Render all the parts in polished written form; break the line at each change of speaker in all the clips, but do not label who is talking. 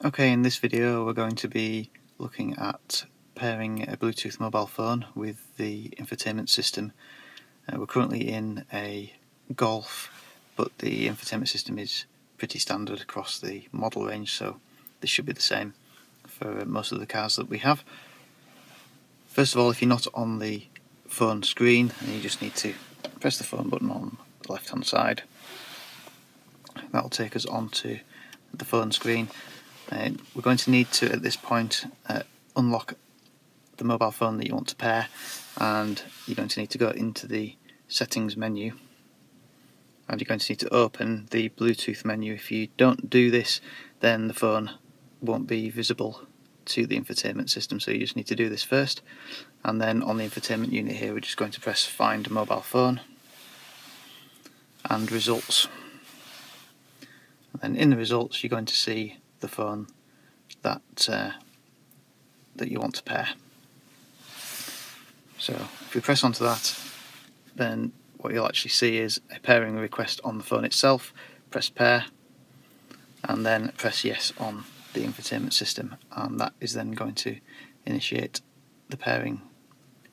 Okay, in this video we're going to be looking at pairing a Bluetooth mobile phone with the infotainment system. We're currently in a Golf, but the infotainment system is pretty standard across the model range, so this should be the same for most of the cars that we have. First of all, if you're not on the phone screen, then you just need to press the phone button on the left hand side. That'll take us onto the phone screen. We're going to need to, at this point, unlock the mobile phone that you want to pair, and you're going to need to go into the settings menu, and you're going to need to open the Bluetooth menu. If you don't do this, then the phone won't be visible to the infotainment system, so you just need to do this first. And then on the infotainment unit here, we're just going to press Find Mobile Phone and Results. And then in the results, you're going to see the phone that you want to pair. So if we press onto that, then what you'll actually see is a pairing request on the phone itself. Press pair, and then press yes on the infotainment system, and that is then going to initiate the pairing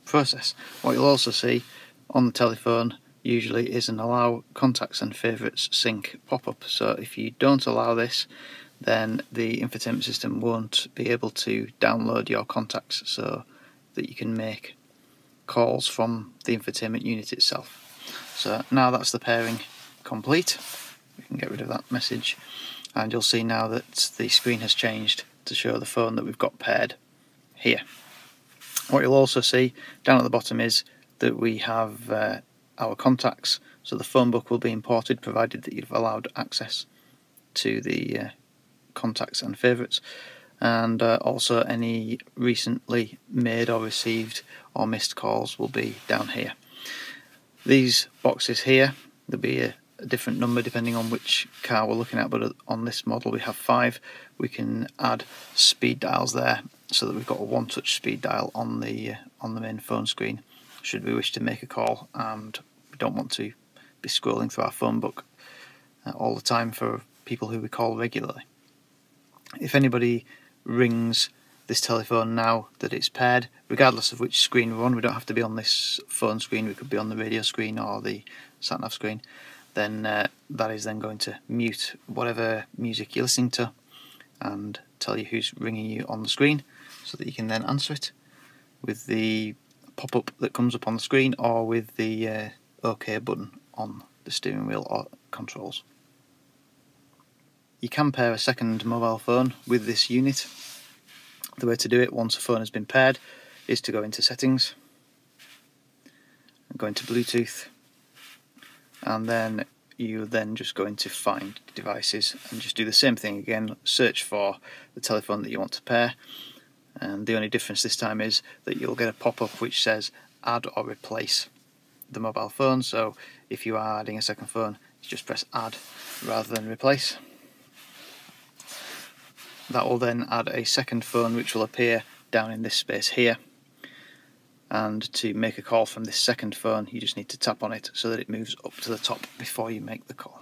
process. What you'll also see on the telephone usually is an allow contacts and favourites sync pop-up. So if you don't allow this, then the infotainment system won't be able to download your contacts so that you can make calls from the infotainment unit itself. So now that's the pairing complete, we can get rid of that message, and you'll see now that the screen has changed to show the phone that we've got paired here. What you'll also see down at the bottom is that we have our contacts, so the phone book will be imported provided that you've allowed access to the contacts and favourites, and also any recently made or received or missed calls will be down here. These boxes here, there'll be a different number depending on which car we're looking at, but on this model we have 5. We can add speed dials there so that we've got a one-touch speed dial on the main phone screen should we wish to make a call and we don't want to be scrolling through our phone book all the time for people who we call regularly. If anybody rings this telephone now that it's paired, regardless of which screen we're on, we don't have to be on this phone screen, we could be on the radio screen or the sat-nav screen, then that is then going to mute whatever music you're listening to and tell you who's ringing you on the screen, so that you can then answer it with the pop-up that comes up on the screen or with the OK button on the steering wheel or controls. You can pair a second mobile phone with this unit. The way to do it once a phone has been paired is to go into settings, go into Bluetooth, and then you just go into find devices and just do the same thing again, search for the telephone that you want to pair, and the only difference this time is that you'll get a pop-up which says add or replace the mobile phone. So if you are adding a second phone, you just press add rather than replace. That will then add a second phone which will appear down in this space here, and to make a call from this second phone you just need to tap on it so that it moves up to the top before you make the call.